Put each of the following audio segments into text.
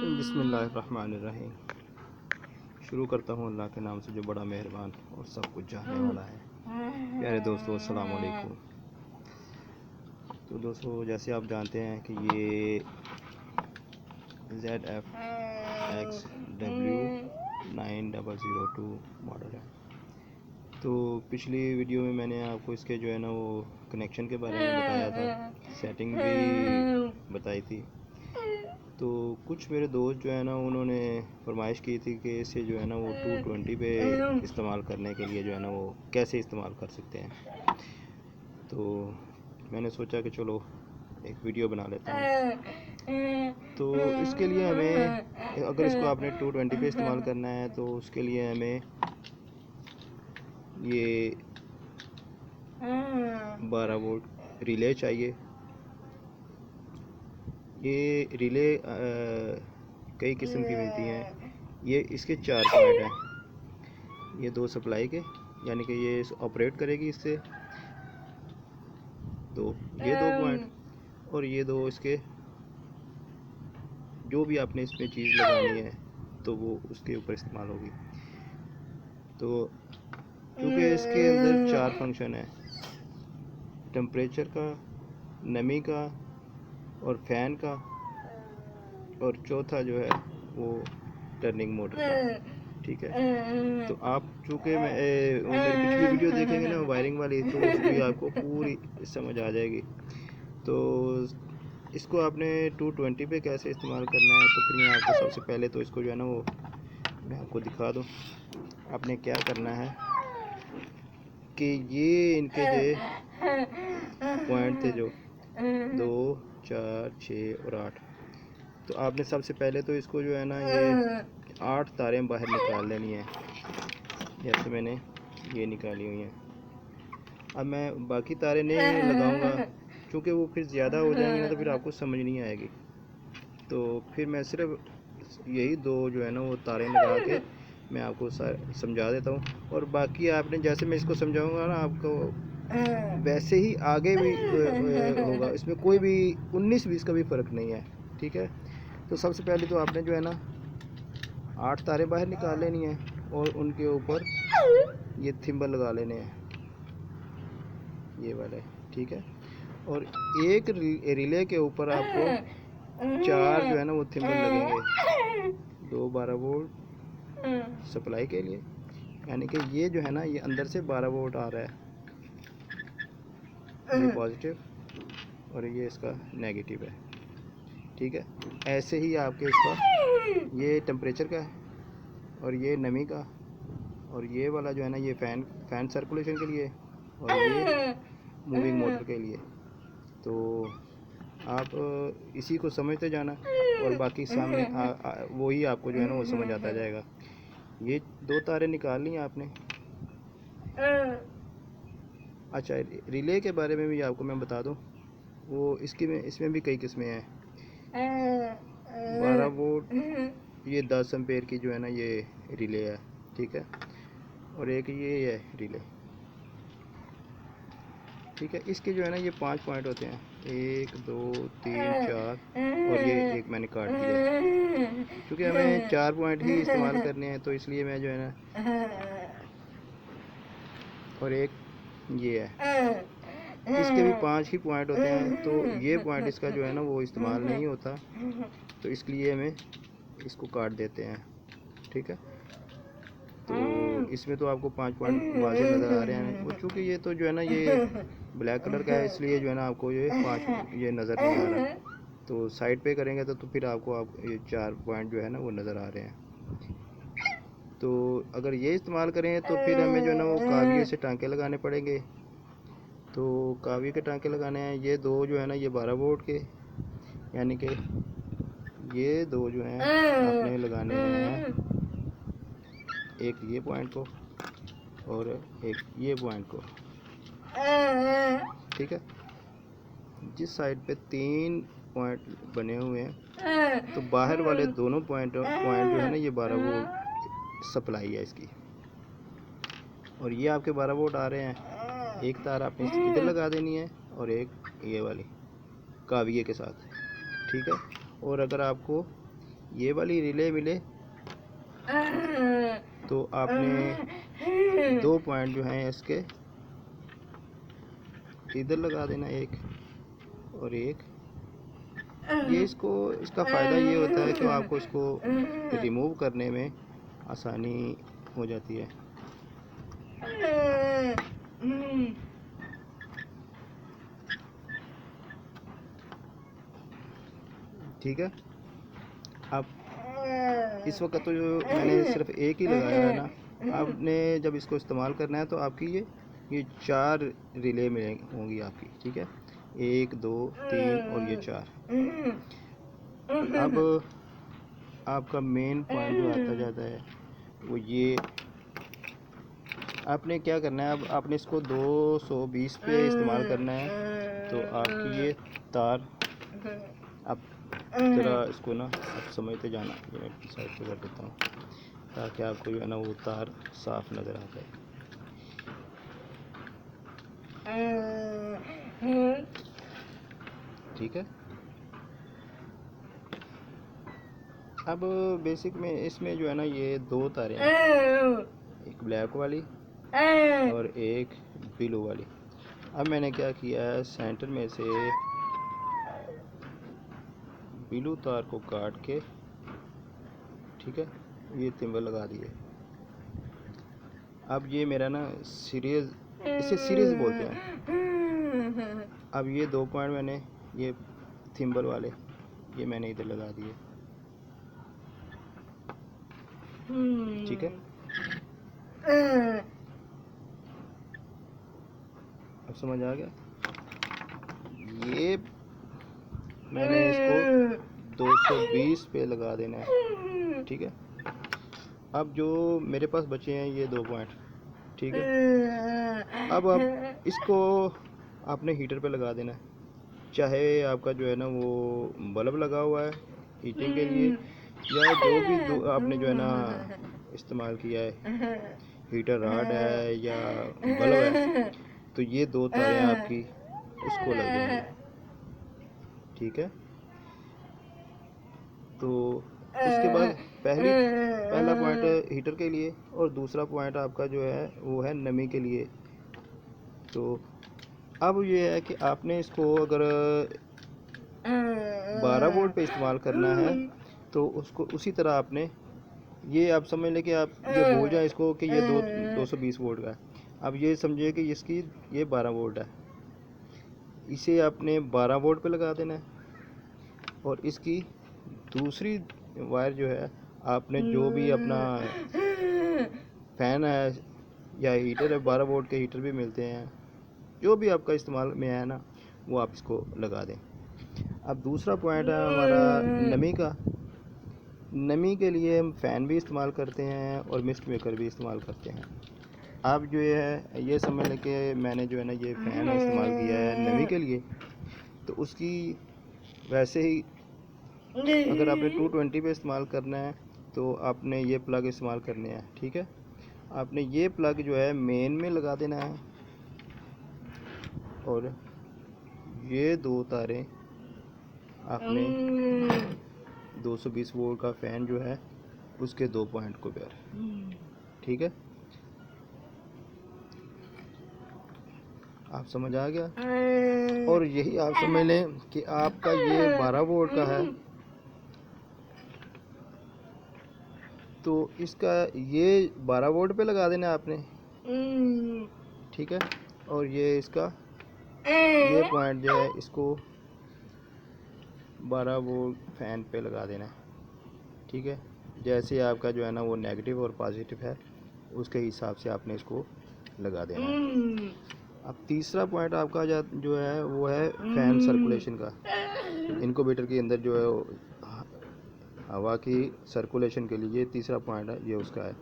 बिस्मिल्लाहिर्रहमानिर्रहीम। शुरू करता हूँ अल्लाह के नाम से जो बड़ा मेहरबान और सब कुछ जानने वाला है। प्यारे दोस्तों, अस्सलाम वालेकुम। तो दोस्तों, जैसे आप जानते हैं कि ये ZFXW9002 मॉडल है। तो पिछली वीडियो में मैंने आपको इसके जो है ना वो कनेक्शन के बारे में बताया था, सेटिंग भी बताई थी। तो कुछ मेरे दोस्त जो है ना उन्होंने फरमाइश की थी कि इसे जो है ना वो 220 पे इस्तेमाल करने के लिए जो है ना वो कैसे इस्तेमाल कर सकते हैं। तो मैंने सोचा कि चलो एक वीडियो बना लेता हूँ। तो इसके लिए हमें, अगर इसको आपने 220 पे इस्तेमाल करना है तो उसके लिए हमें ये 12 वोल्ट रिले चाहिए। ये रिले कई किस्म की मिलती हैं। ये इसके 4 पॉइंट हैं, ये 2 सप्लाई के, यानी कि ये ऑपरेट करेगी इससे, तो ये 2 पॉइंट, और ये 2 इसके जो भी आपने इसमें चीज़ लगानी है तो वो उसके ऊपर इस्तेमाल होगी। तो चूँकि इसके अंदर 4 फंक्शन है, टेम्परेचर का, नमी का और फैन का, और चौथा जो है वो टर्निंग मोटर का। ठीक है। तो आप चूँकि मेरी पिछली वीडियो देखेंगे ना वायरिंग वाली, तो उसमें आपको पूरी समझ आ जाएगी। तो इसको आपने 220 पे कैसे इस्तेमाल करना है, तो फिर मैं आपको सबसे पहले तो इसको जो है ना वो मैं आपको दिखा दूँ। आपने क्या करना है कि ये इनके जो पॉइंट थे, जो 2, 4, 6 और 8, तो आपने सबसे पहले तो इसको जो है ना ये 8 तारें बाहर निकाल लेनी है। जैसे मैंने ये निकाली हुई हैं। अब मैं बाकी तारें नहीं लगाऊंगा क्योंकि वो फिर ज़्यादा हो जाएंगी ना, तो फिर आपको समझ नहीं आएगी। तो फिर मैं सिर्फ यही 2 जो है ना वो तारें लगा के मैं आपको समझा देता हूँ। और बाकी आपने जैसे मैं इसको समझाऊंगा ना आपको वैसे ही आगे भी होगा। इसमें कोई भी 19-20 का भी फ़र्क नहीं है। ठीक है। तो सबसे पहले तो आपने जो है ना 8 तारें बाहर निकाल लेनी है और उनके ऊपर ये थिम्बल लगा लेने हैं, ये वाले। ठीक है। और एक रिले के ऊपर आपको 4 जो है ना वो थिम्बल लगेंगे, 2 12 वोल्ट सप्लाई के लिए, यानी कि ये जो है ना ये अंदर से 12 वोल्ट आ रहा है, ये पॉजिटिव और ये इसका नेगेटिव है। ठीक है। ऐसे ही आपके इसका ये टेम्परेचर का है और ये नमी का, और ये वाला जो है ना ये फ़ैन सर्कुलेशन के लिए, और ये मूविंग मोटर के लिए। तो आप इसी को समझते जाना और बाकी सामने वही आपको जो है ना वो समझ आता जाएगा। ये 2 तारें निकाल ली आपने। अच्छा, रिले के बारे में भी आपको मैं बता दूं, वो इसमें भी कई किस्में हैं। 12 वोल्ट, ये 10 एम्पेयर की जो है ना ये रिले है। ठीक है। और एक ये है रिले। ठीक है। इसके जो है ना ये 5 पॉइंट होते हैं, 1 2 3 4, और ये एक मैंने काट दिया क्योंकि हमें 4 पॉइंट ही इस्तेमाल करने हैं, तो इसलिए मैं जो है ना, और एक ये है, इसके भी 5 ही पॉइंट होते हैं। तो ये पॉइंट इसका जो है ना वो इस्तेमाल नहीं होता, तो इसलिए हमें इसको काट देते हैं। ठीक है। तो इसमें तो आपको 5 पॉइंट वाज़ेह नज़र आ रहे हैं। वो चूँकि ये तो जो है ना ये ब्लैक कलर का है, इसलिए जो है ना आपको ये 5 ये नज़र नहीं आ रहा। तो साइड पे करेंगे तो फिर आपको ये 4 पॉइंट जो है ना वो नज़र आ रहे हैं। तो अगर ये इस्तेमाल करें तो फिर हमें जो है ना वो काविये से टांके लगाने पड़ेंगे। तो काविये के टांके लगाने हैं, ये 2 जो है ना ये 12 वोल्ट के, यानी कि ये 2 जो हैं आपने लगाने हैं, एक ये पॉइंट को और एक ये पॉइंट को। ठीक है। जिस साइड पे 3 पॉइंट बने हुए हैं, तो बाहर वाले दोनों पॉइंट जो है ना ये 12 वोल्ट सप्लाई है इसकी, और ये आपके 12 वोल्ट आ रहे हैं। एक तार आपने इधर लगा देनी है और एक ये वाली काविये के साथ। ठीक है। और अगर आपको ये वाली रिले मिले तो आपने 2 पॉइंट जो हैं इसके इधर लगा देना, एक और एक। ये इसका फ़ायदा ये होता है कि आपको इसको रिमूव करने में आसानी हो जाती है। ठीक है। अब इस वक्त तो जो मैंने सिर्फ एक ही लगाया है ना, आपने जब इसको इस्तेमाल करना है तो आपकी ये 4 रिले में होंगी आपकी। ठीक है, 1 2 3 और ये 4। अब आपका मेन पॉइंट जो आता जाता है वो ये, आपने क्या करना है, अब आपने इसको 220 पे इस्तेमाल करना है। तो आपकी ये तार, अब ज़रा इसको ना आप समझते जाना, ये मैं साइड पे कर देता हूँ ताकि आपको जो है ना वो तार साफ नज़र आ जाए। ठीक है। अब बेसिक में इसमें जो है ना ये 2 तारें हैं, एक ब्लैक वाली और एक ब्लू वाली। अब मैंने क्या किया है, सेंटर में से ब्लू तार को काट के, ठीक है, ये थिम्बल लगा दिए। अब ये मेरा ना सीरीज, इसे सीरीज बोलते हैं। अब ये 2 पॉइंट मैंने ये थिम्बल वाले ये मैंने इधर लगा दिए। ठीक है। अब समझ आ गया। ये मैंने इसको 220 पे लगा देना है। ठीक है। अब जो मेरे पास बचे हैं ये 2 पॉइंट, ठीक है। अब आप इसको आपने हीटर पे लगा देना है, चाहे आपका जो है ना वो बल्ब लगा हुआ है हीटिंग के लिए, या जो भी आपने जो है ना इस्तेमाल किया है, हीटर रॉड है या बल्ब है, तो ये 2 तारें आपकी इसको लग जाएंगी। ठीक है। तो उसके बाद पहला पॉइंट हीटर के लिए और दूसरा पॉइंट आपका जो है वो है नमी के लिए। तो अब ये है कि आपने इसको अगर 12 वोल्ट पे इस्तेमाल करना है तो उसको उसी तरह आपने, ये आप समझ लें कि आप ये भूल जाए इसको कि ये 220 वोल्ट का है। अब ये समझिए कि इसकी ये 12 वोल्ट है, इसे आपने 12 वोल्ट पे लगा देना है। और इसकी दूसरी वायर जो है आपने जो भी अपना फैन है या हीटर है, 12 वोल्ट के हीटर भी मिलते हैं, जो भी आपका इस्तेमाल में है ना वो आप इसको लगा दें। अब दूसरा पॉइंट है हमारा नमी का। नमी के लिए हम फ़ैन भी इस्तेमाल करते हैं और मिस्ट मेकर भी इस्तेमाल करते हैं। अब जो है ये समझ लें कि मैंने जो है ना ये फ़ैन इस्तेमाल किया है नमी के लिए, तो उसकी वैसे ही अगर आपने 220 पे इस्तेमाल करना है तो आपने ये प्लग इस्तेमाल करने हैं। ठीक है। आपने ये प्लग जो है मेन में लगा देना है और ये 2 तारें आपने 220 वोल्ट का फ़ैन जो है उसके 2 पॉइंट को पेयर। ठीक है। आप समझ आ गया। और यही आप समझ लें कि आपका ये 12 वोल्ट का है, तो इसका ये 12 वोल्ट पे लगा देना आपने। ठीक है। और ये इसका ये पॉइंट जो है इसको 12 वोल्ट फैन पे लगा देना है। ठीक है। जैसे आपका जो है ना वो नेगेटिव और पॉजिटिव है उसके हिसाब से आपने इसको लगा देना है। अब तीसरा पॉइंट आपका जो है वो है फैन सर्कुलेशन का। इनक्यूबेटर के अंदर जो है हवा की सर्कुलेशन के लिए तीसरा पॉइंट है ये उसका है।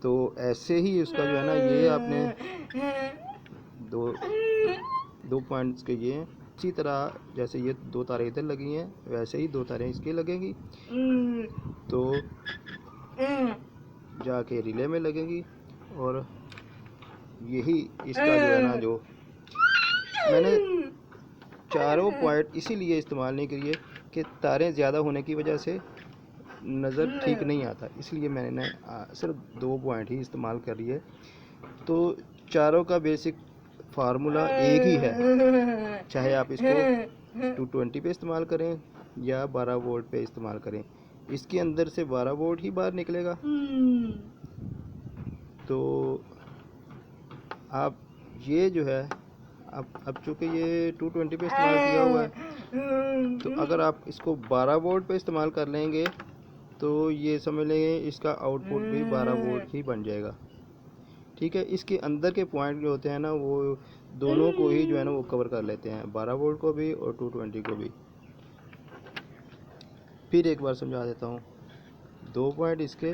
तो ऐसे ही उसका जो है ना ये आपने दो पॉइंट्स के ये इसी तरह जैसे ये 2 तारें इधर लगी हैं वैसे ही 2 तारें इसके लगेंगी, तो जाके रिले में लगेंगी। और यही इसका जो है ना जो मैंने चारों पॉइंट इसीलिए इस्तेमाल नहीं किए कि तारें ज़्यादा होने की वजह से नज़र ठीक नहीं आता, इसलिए मैंने सिर्फ 2 पॉइंट ही इस्तेमाल करी है। तो चारों का बेसिक फार्मूला एक ही है, चाहे आप इसको 220 पे इस्तेमाल करें या 12 वोल्ट पे इस्तेमाल करें, इसके अंदर से 12 वोल्ट ही बाहर निकलेगा। तो आप ये जो है, अब चूँकि ये 220 पे इस्तेमाल किया हुआ है, तो अगर आप इसको 12 वोल्ट पे इस्तेमाल कर लेंगे तो ये समझ लेंगे इसका आउटपुट भी 12 वोल्ट ही बन जाएगा। ठीक है, इसके अंदर के पॉइंट जो होते हैं ना, वो दोनों को ही जो है ना वो कवर कर लेते हैं, 12 वोल्ट को भी और 220 को भी। फिर एक बार समझा देता हूँ। 2 पॉइंट इसके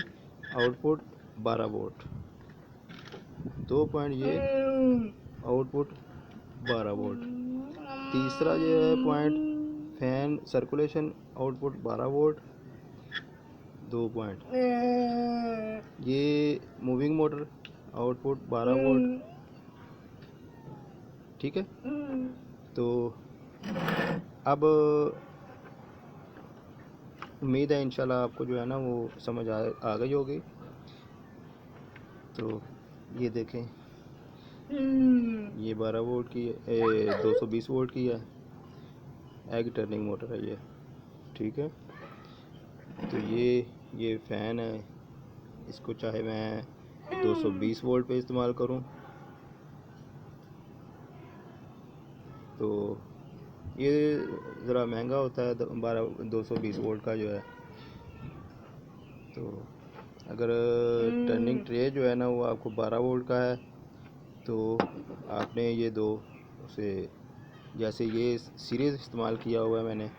आउटपुट 12 वोल्ट, 2 पॉइंट ये आउटपुट 12 वोल्ट, तीसरा जो है point fan circulation output 12 volt, 2 point ये मूविंग मोटर आउटपुट 12 वोल्ट। ठीक है, तो अब उम्मीद है इंशाल्लाह आपको जो है ना वो समझ आ गई होगी। तो ये देखें, ये 12 वोल्ट की 220 वोल्ट की है, एग टर्निंग मोटर है ये। ठीक है, तो ये फ़ैन है, इसको चाहे मैं 220 वोल्ट पे इस्तेमाल करूं तो ये ज़रा महंगा होता है 220 वोल्ट का जो है। तो अगर टर्निंग ट्रे जो है ना वो आपको 12 वोल्ट का है, तो आपने ये दो उसे, जैसे ये सीरीज़ इस्तेमाल किया हुआ है मैंने,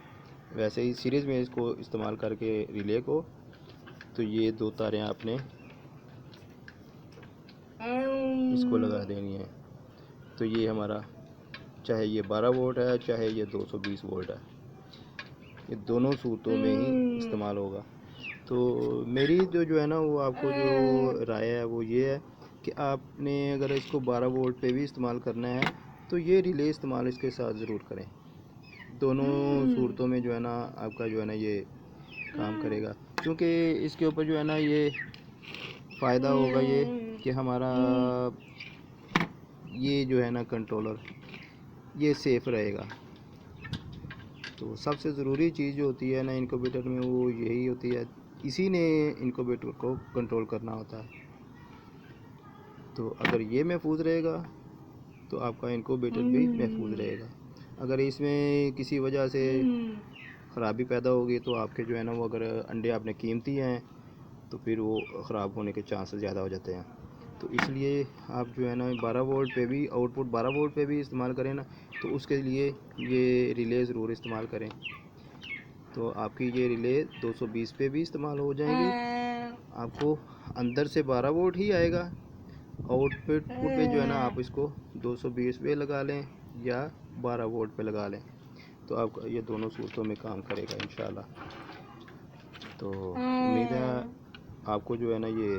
वैसे ही सीरीज़ में इसको इस्तेमाल करके रिले को, तो ये 2 तारें आपने इसको लगा देनी है। तो ये हमारा, चाहे ये 12 वोल्ट है चाहे ये 220 वोल्ट है, ये दोनों सूरतों में ही इस्तेमाल होगा। तो मेरी जो है ना वो आपको जो राय है वो ये है कि आपने अगर इसको 12 वोल्ट पे भी इस्तेमाल करना है तो ये रिले इस्तेमाल इसके साथ ज़रूर करें। दोनों सूरतों में जो है ना आपका जो है ना ये काम करेगा, क्योंकि इसके ऊपर जो है ना ये फ़ायदा होगा ये कि हमारा ये जो है ना कंट्रोलर ये सेफ़ रहेगा। तो सबसे ज़रूरी चीज़ जो होती है ना इनक्यूबेटर में वो यही होती है, इसी ने इनक्यूबेटर को कंट्रोल करना होता है। तो अगर ये महफूज रहेगा तो आपका इनक्यूबेटर भी महफूज रहेगा। अगर इसमें किसी वजह से ख़राबी पैदा होगी तो आपके जो है ना वो, अगर अंडे आपने कीमती हैं तो फिर वो ख़राब होने के चांसेस ज़्यादा हो जाते हैं। तो इसलिए आप जो है ना 12 वोल्ट पे भी, आउटपुट 12 वोल्ट पे भी इस्तेमाल करें ना, तो उसके लिए ये रिले ज़रूर इस्तेमाल करें। तो आपकी ये रिले 220 पे भी इस्तेमाल हो जाएंगी, आपको अंदर से 12 वोल्ट ही आएगा, आउटपुट पे जो है ना आप इसको 220 पे लगा लें या 12 वोल्ट पे लगा लें, तो आपका ये दोनों सूरतों में काम करेगा इंशाल्लाह। तो उम्मीद है आपको जो है ना ये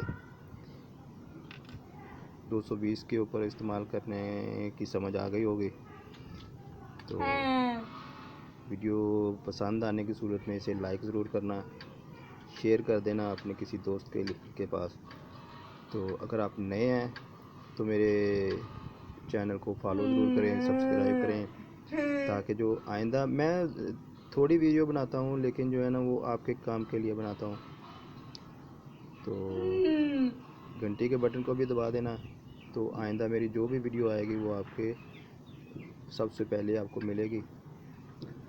220 के ऊपर इस्तेमाल करने की समझ आ गई होगी। तो वीडियो पसंद आने की सूरत में इसे लाइक ज़रूर करना, शेयर कर देना अपने किसी दोस्त के पास। तो अगर आप नए हैं तो मेरे चैनल को फॉलो ज़रूर करें, सब्सक्राइब करें, ताकि जो आइंदा मैं थोड़ी वीडियो बनाता हूँ लेकिन जो है ना वो आपके काम के लिए बनाता हूँ। तो घंटी के बटन को भी दबा देना, तो आइंदा मेरी जो भी वीडियो आएगी वो आपके सबसे पहले आपको मिलेगी।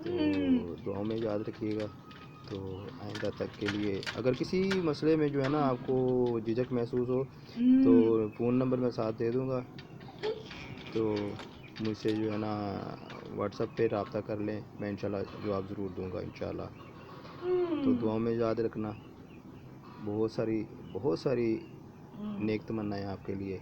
तो दुआओं में याद रखिएगा। तो आइंदा तक के लिए अगर किसी मसले में जो है ना आपको झिझक महसूस हो तो फ़ोन नंबर मैं साथ दे दूँगा, तो मुझसे जो है ना व्हाट्सएप पे रब्ता कर लें, मैं इंशाल्लाह जवाब ज़रूर दूँगा इंशाल्लाह। तो दुआओं में याद रखना, बहुत सारी नेक तमन्नाएं आपके लिए।